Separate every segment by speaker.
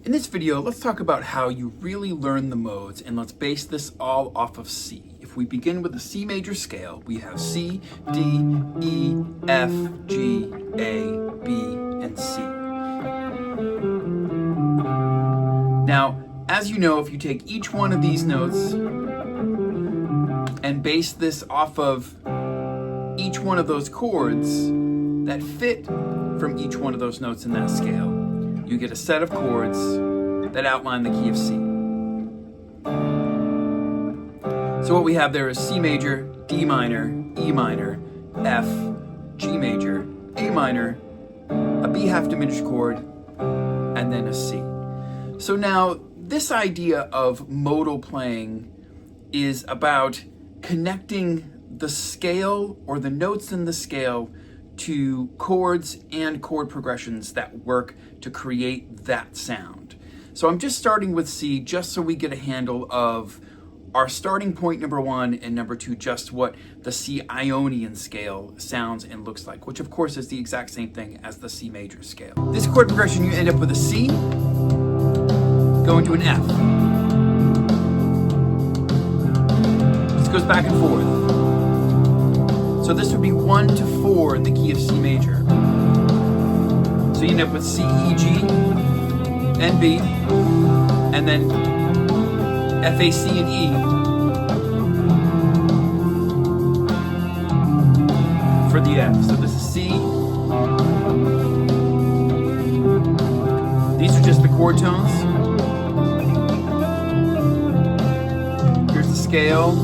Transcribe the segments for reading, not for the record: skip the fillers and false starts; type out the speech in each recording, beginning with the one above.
Speaker 1: In this video, let's talk about how you really learn the modes, and let's base this all off of C. If we begin with the C major scale, we have C, D, E, F, G, A, B, and C. Now, as you know, if you take each one of these notes and base this off of each one of those chords that fit from each one of those notes in that scale, you get a set of chords that outline the key of C. So what we have there is C major, D minor, E minor, F, G major, A minor, a B half diminished chord, and then a C. So now this idea of modal playing is about connecting the scale or the notes in the scale to chords and chord progressions that work to create that sound. So I'm just starting with C just so we get a handle of our starting point number one and number two, just what the C Ionian scale sounds and looks like, which of course is the exact same thing as the C major scale. This chord progression, you end up with a C going to an F. This goes back and forth. So this would be 1 to 4 in the key of C major. So you end up with C, E, G, and B, and then F, A, C, and E for the F. So this is C. These are just the chord tones. Here's the scale.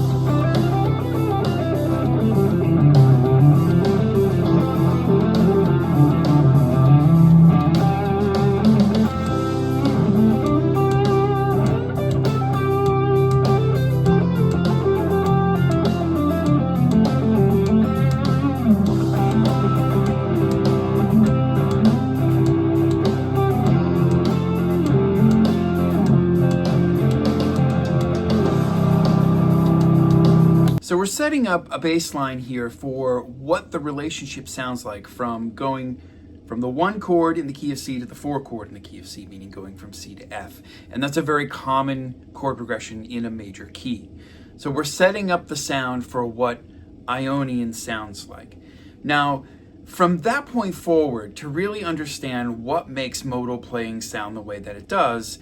Speaker 1: So we're setting up a baseline here for what the relationship sounds like from going from the 1 chord in the key of C to the 4 chord in the key of C, meaning going from C to F. And that's a very common chord progression in a major key. So we're setting up the sound for what Ionian sounds like. Now, from that point forward, to really understand what makes modal playing sound the way that it does,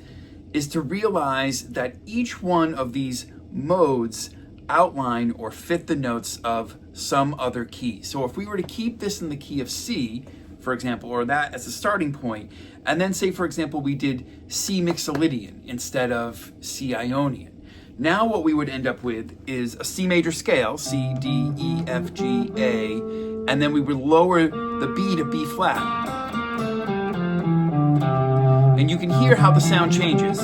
Speaker 1: is to realize that each one of these modes outline or fit the notes of some other key. So if we were to keep this in the key of C, for example, or that as a starting point, and then say, for example, we did C Mixolydian instead of C Ionian. Now what we would end up with is a C major scale, C, D, E, F, G, A, and then we would lower the B to B flat. And you can hear how the sound changes.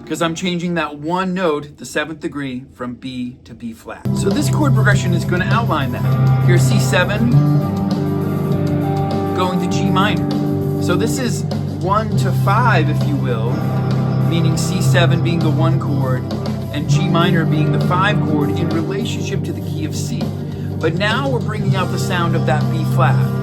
Speaker 1: Because I'm changing that one note, the 7th degree, from B to B flat. So this chord progression is going to outline that. Here's C7 going to G minor. So this is 1 to 5, if you will, meaning C7 being the 1 chord and G minor being the 5 chord in relationship to the key of C. But now we're bringing out the sound of that B flat.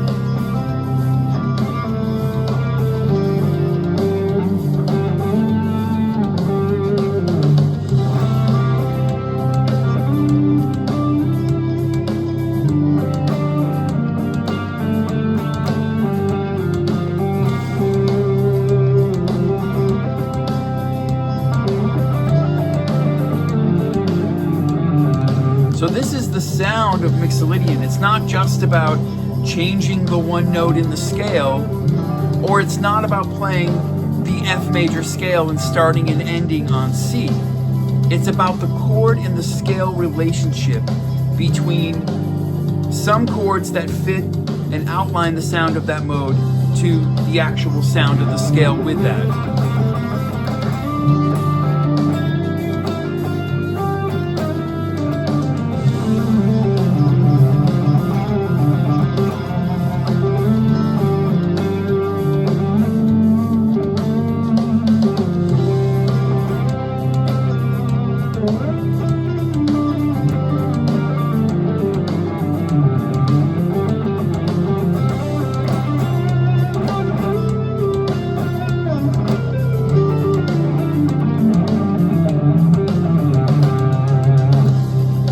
Speaker 1: So this is the sound of Mixolydian. It's not just about changing the one note in the scale, or it's not about playing the F major scale and starting and ending on C. It's about the chord and the scale relationship between some chords that fit and outline the sound of that mode to the actual sound of the scale with that.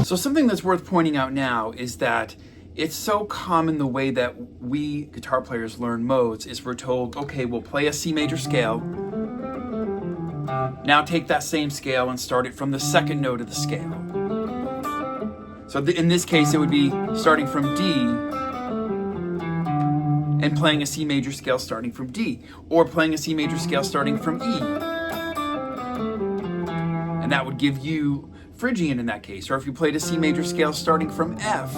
Speaker 1: So something that's worth pointing out now is that it's so common the way that we guitar players learn modes is we're told, okay, we'll play a C major scale. Now take that same scale and start it from the second note of the scale. So in this case, it would be starting from D and playing a C major scale starting from D, or playing a C major scale starting from E. And that would give you Phrygian in that case. Or if you played a C major scale starting from F,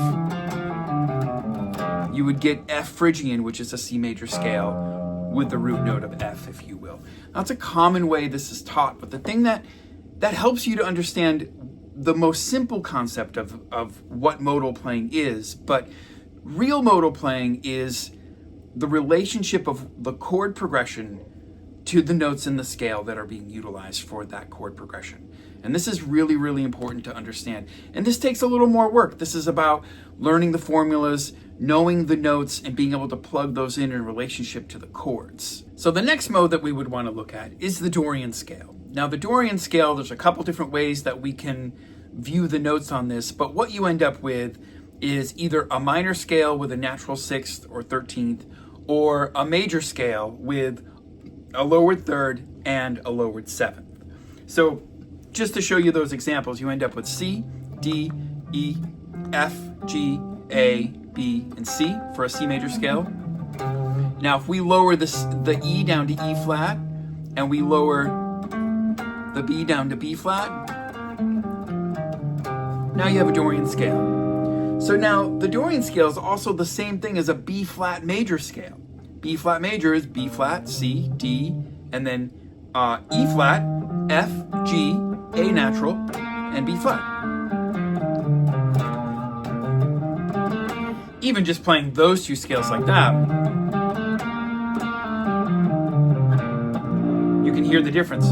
Speaker 1: you would get F Phrygian, which is a C major scale with the root note of F, if you will. That's a common way this is taught, but the thing that helps you to understand the most simple concept of what modal playing is, but real modal playing is the relationship of the chord progression to the notes in the scale that are being utilized for that chord progression. And this is really, really important to understand. And this takes a little more work. This is about learning the formulas, knowing the notes, and being able to plug those in relationship to the chords. So the next mode that we would want to look at is the Dorian scale. Now the Dorian scale, there's a couple different ways that we can view the notes on this, but what you end up with is either a minor scale with a natural 6th or 13th, or a major scale with a lowered 3rd and a lowered 7th. So just to show you those examples, you end up with C, D, E, F, G, A, B, and C for a C major scale. Now if we lower the E down to E flat, and we lower the B down to B flat, now you have a Dorian scale. So now the Dorian scale is also the same thing as a B flat major scale. B flat major is B flat, C, D, and then E flat, F, G, A natural, and B flat. Even just playing those two scales like that, you can hear the difference.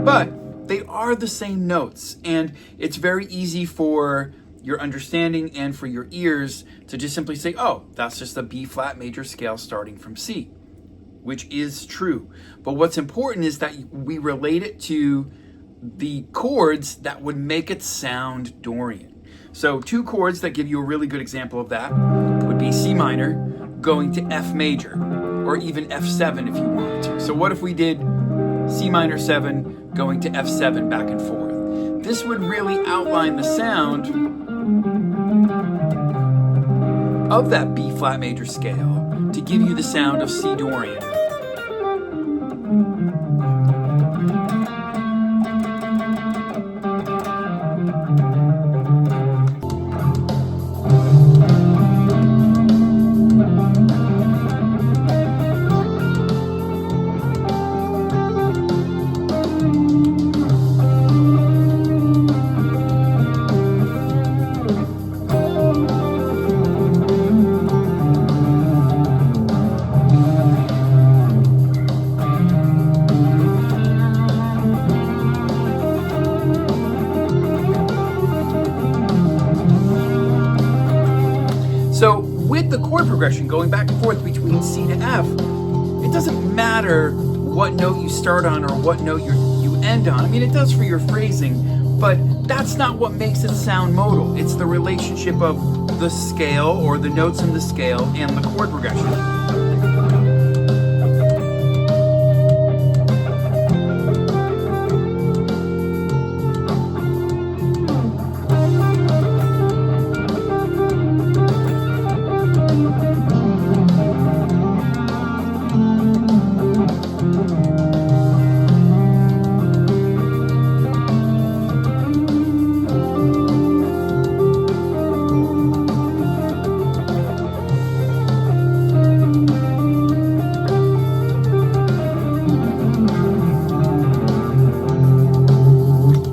Speaker 1: But they are the same notes, and it's very easy for your understanding and for your ears to just simply say, oh, that's just a B flat major scale starting from C, which is true. But what's important is that we relate it to the chords that would make it sound Dorian. So two chords that give you a really good example of that would be C minor going to F major, or even F7 if you wanted to. So what if we did C minor 7 going to F7 back and forth? This would really outline the sound of that B flat major scale to give you the sound of C Dorian. So with the chord progression going back and forth between C to F, it doesn't matter what note you start on or what note you end on. I mean, it does for your phrasing, but that's not what makes it sound modal. It's the relationship of the scale or the notes in the scale and the chord progression.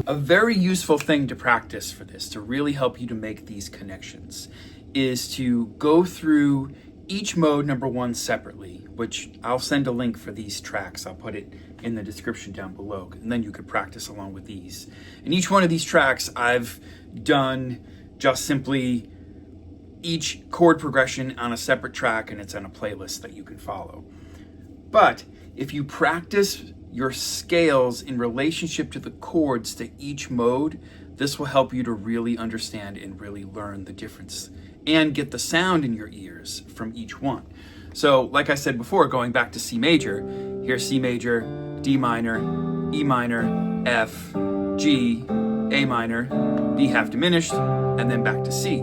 Speaker 1: Very useful thing to practice for this, to really help you to make these connections, is to go through each mode, number one, separately, which I'll send a link for these tracks. I'll put it in the description down below, and then you could practice along with these. And each one of these tracks I've done just simply each chord progression on a separate track, and it's on a playlist that you can follow. But if you practice your scales in relationship to the chords to each mode, this will help you to really understand and really learn the difference and get the sound in your ears from each one. So like I said before, going back to C major, here's C major, D minor, E minor, F, G, A minor, B half diminished, and then back to C.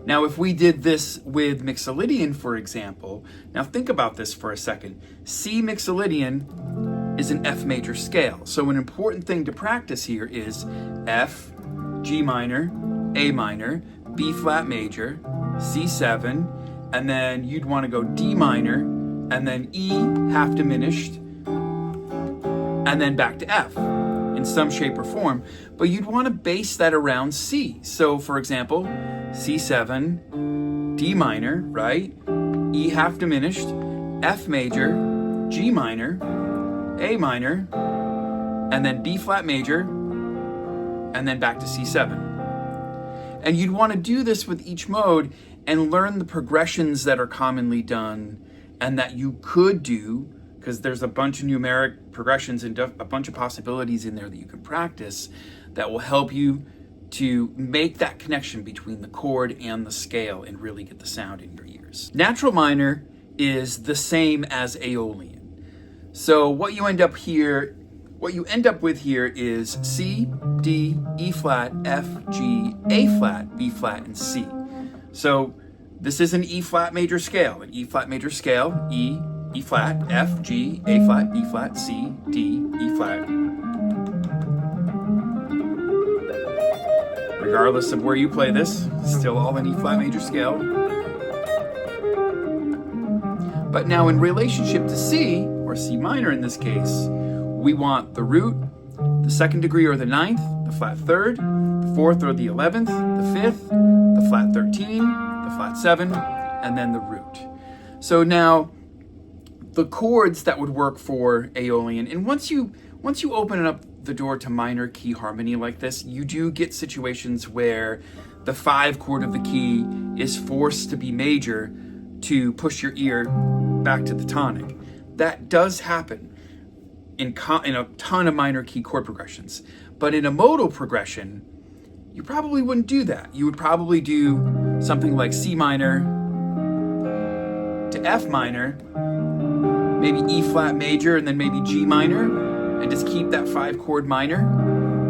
Speaker 1: Now, if we did this with Mixolydian, for example, now think about this for a second. C Mixolydian is an F major scale. So an important thing to practice here is F, G minor, A minor, B flat major, C7, and then you'd want to go D minor, and then E half diminished, and then back to F in some shape or form. But you'd want to base that around C. So for example, C7, D minor, right? E half diminished, F major, G minor, A minor, and then B flat major, and then back to C7. And you'd want to do this with each mode and learn the progressions that are commonly done and that you could do, because there's a bunch of numeric progressions and a bunch of possibilities in there that you can practice that will help you to make that connection between the chord and the scale and really get the sound in your ears. Natural minor is the same as Aeolian. So what you end up with here is C, D, E flat, F, G, A flat, B flat, and C. So this is an E flat major scale. An E flat major scale, E, E flat, F, G, A flat, B flat, C, D, E flat. Regardless of where you play this, still all an E flat major scale. But now in relationship to C, or C minor in this case, we want the root, the second degree or the ninth, the flat third, the fourth or the 11th, the fifth, the flat 13, the flat 7, and then the root. So now the chords that would work for Aeolian, and once you open up the door to minor key harmony like this, you do get situations where the 5 chord of the key is forced to be major to push your ear back to the tonic. That does happen in a ton of minor key chord progressions. But in a modal progression, you probably wouldn't do that. You would probably do something like C minor to F minor, maybe E flat major, and then maybe G minor, and just keep that 5 chord minor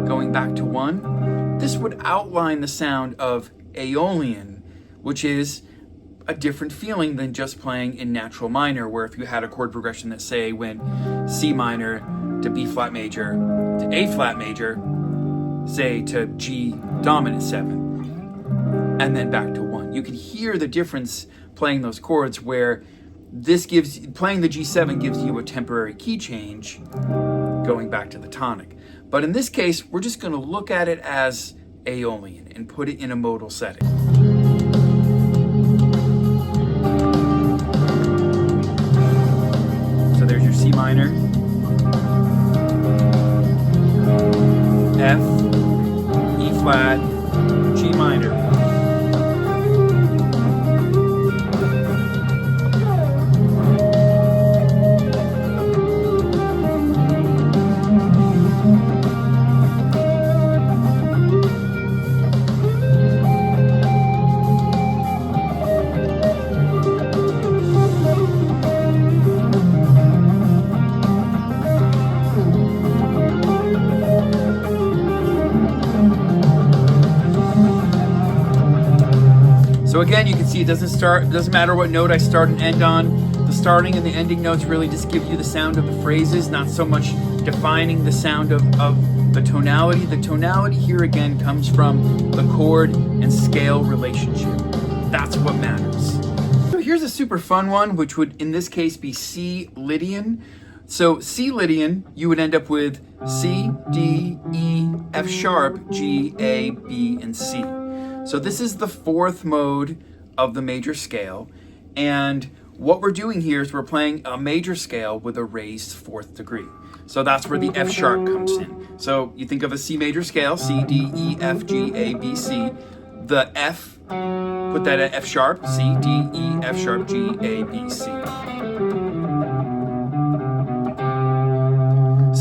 Speaker 1: going back to 1. This would outline the sound of Aeolian, which is a different feeling than just playing in natural minor, where if you had a chord progression that say went C minor to B flat major to A flat major, say to G dominant 7, and then back to 1. You can hear the difference playing those chords, where playing the G7 gives you a temporary key change going back to the tonic. But in this case, we're just going to look at it as Aeolian and put it in a modal setting. So there's your C minor, F, E flat, G minor. So again, you can see it doesn't matter what note I start and end on. The starting and the ending notes really just give you the sound of the phrases, not so much defining the sound of the tonality. The tonality here again comes from the chord and scale relationship. That's what matters. So here's a super fun one, which would in this case be C Lydian. So C Lydian, you would end up with C, D, E, F sharp, G, A, B, and C. So this is the 4th mode of the major scale, and what we're doing here is we're playing a major scale with a raised 4th degree. So that's where the F sharp comes in. So you think of a C major scale, C, D, E, F, G, A, B, C. The F, put that at F sharp, C, D, E, F sharp, G, A, B, C.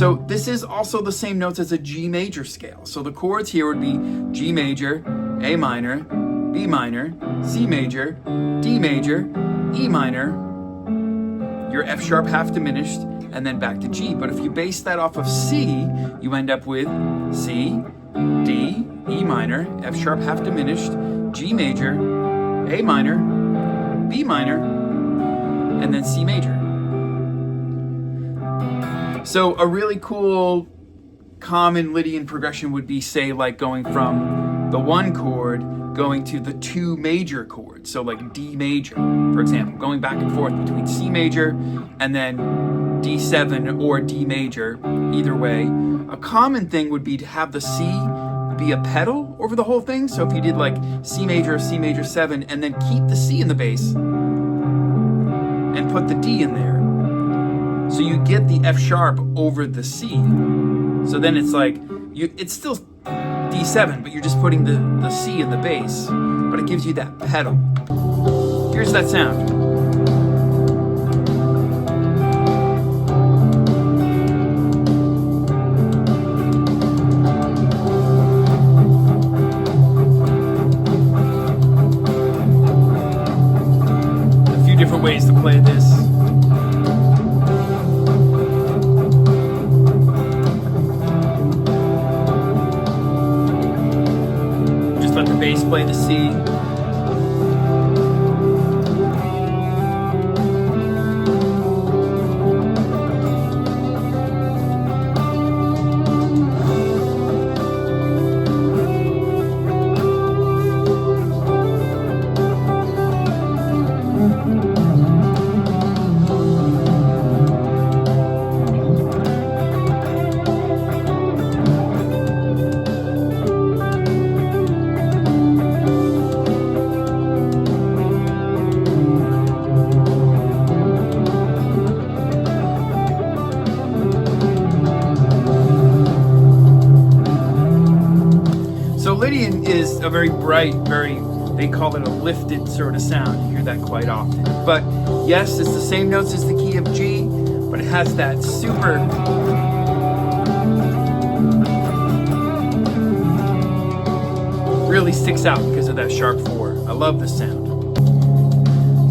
Speaker 1: So this is also the same notes as a G major scale. So the chords here would be G major, A minor, B minor, C major, D major, E minor, your F sharp half diminished, and then back to G. But if you base that off of C, you end up with C, D, E minor, F sharp half diminished, G major, A minor, B minor, and then C major. So a really cool common Lydian progression would be, say, like going from the one chord going to the two major chords. So like D major, for example, going back and forth between C major and then D7 or D major, either way. A common thing would be to have the C be a pedal over the whole thing. So if you did like C major 7 and then keep the C in the bass and put the D in there. So you get the F sharp over the C. So then it's like, it's still D7, but you're just putting the C in the bass, but it gives you that pedal. Here's that sound. A few different ways to play this. Bass play the C. Lydian is a very bright, they call it a lifted sort of sound. You hear that quite often. But yes, it's the same notes as the key of G, but it has that super really sticks out because of that sharp 4. I love this sound.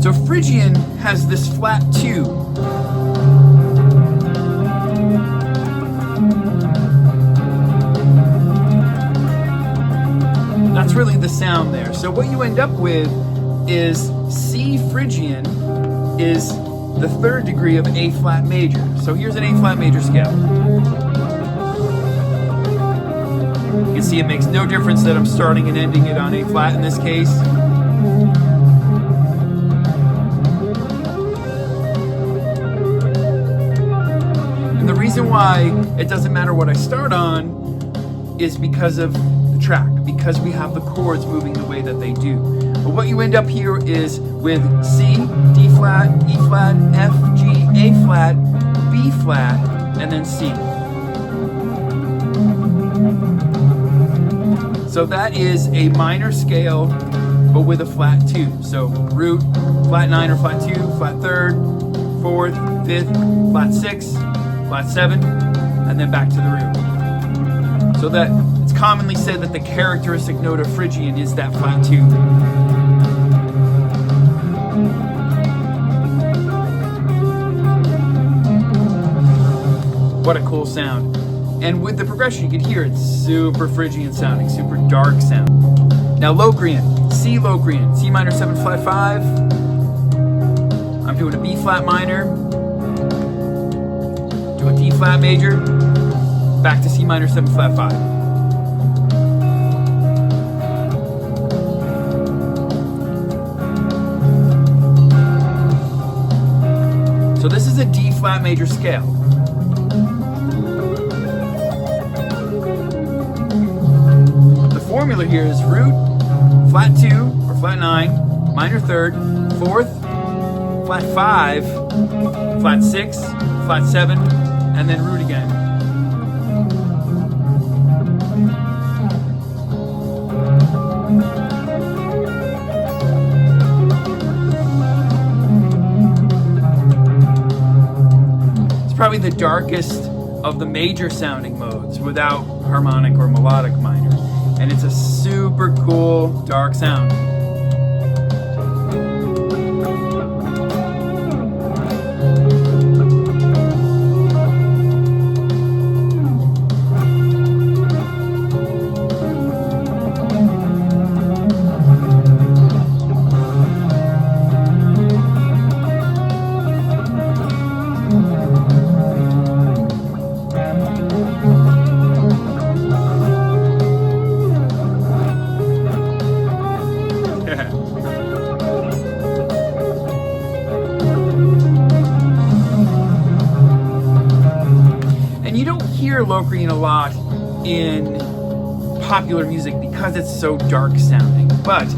Speaker 1: So Phrygian has this flat 2. That's really the sound there. So what you end up with is C Phrygian is the 3rd degree of A flat major. So here's an A flat major scale. You can see it makes no difference that I'm starting and ending it on A flat in this case. And the reason why it doesn't matter what I start on is because of track, because we have the chords moving the way that they do. But what you end up here is with C, D flat, E flat, F, G, A flat, B flat, and then C. So that is a minor scale, but with a flat 2. So root, flat 9 or flat 2, flat 3rd, 4th, 5th, flat 6, flat 7, and then back to the root. So that it's commonly said that the characteristic note of Phrygian is that flat 2. What a cool sound. And with the progression, you can hear it's super Phrygian sounding, super dark sound. Now Locrian, C Locrian, C minor 7 flat 5. I'm doing a B flat minor, do a D flat major, back to C minor 7 flat 5. So this is a D flat major scale. The formula here is root, flat 2 or flat 9, minor 3rd, 4th, flat 5, flat 6, flat 7, and then root again. Probably the darkest of the major sounding modes without harmonic or melodic minor. And it's a super cool dark sound. And you don't hear Locrian a lot in popular music because it's so dark sounding. But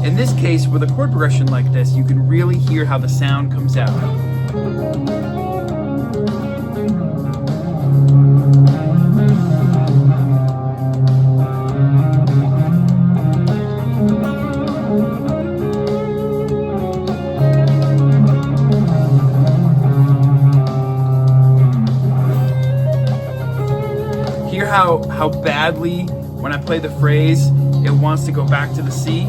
Speaker 1: in this case, with a chord progression like this, you can really hear how the sound comes out. Hear how badly, when I play the phrase, it wants to go back to the C.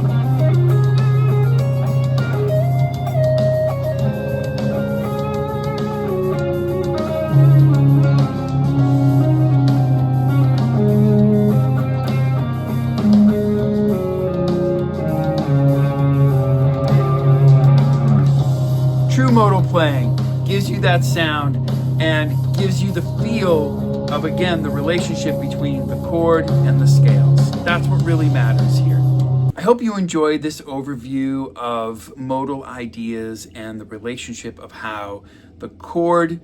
Speaker 1: True modal playing gives you that sound and gives you the feel of, again, the relationship between the chord and the scales. That's what really matters here. I hope you enjoyed this overview of modal ideas and the relationship of how the chord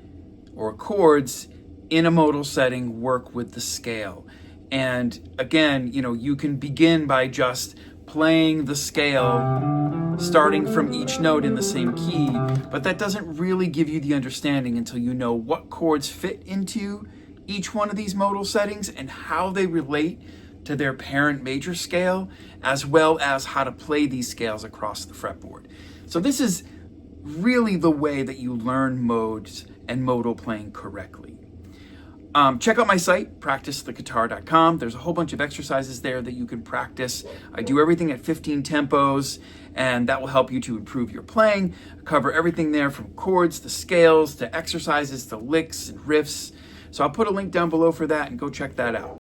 Speaker 1: or chords in a modal setting work with the scale. And again, you can begin by just playing the scale starting from each note in the same key, but that doesn't really give you the understanding until you know what chords fit into each one of these modal settings and how they relate to their parent major scale, as well as how to play these scales across the fretboard. So this is really the way that you learn modes and modal playing correctly. Check out my site, practicetheguitar.com. There's a whole bunch of exercises there that you can practice. I do everything at 15 tempos, and that will help you to improve your playing. I cover everything there from chords to scales to exercises to licks and riffs. So I'll put a link down below for that, and go check that out.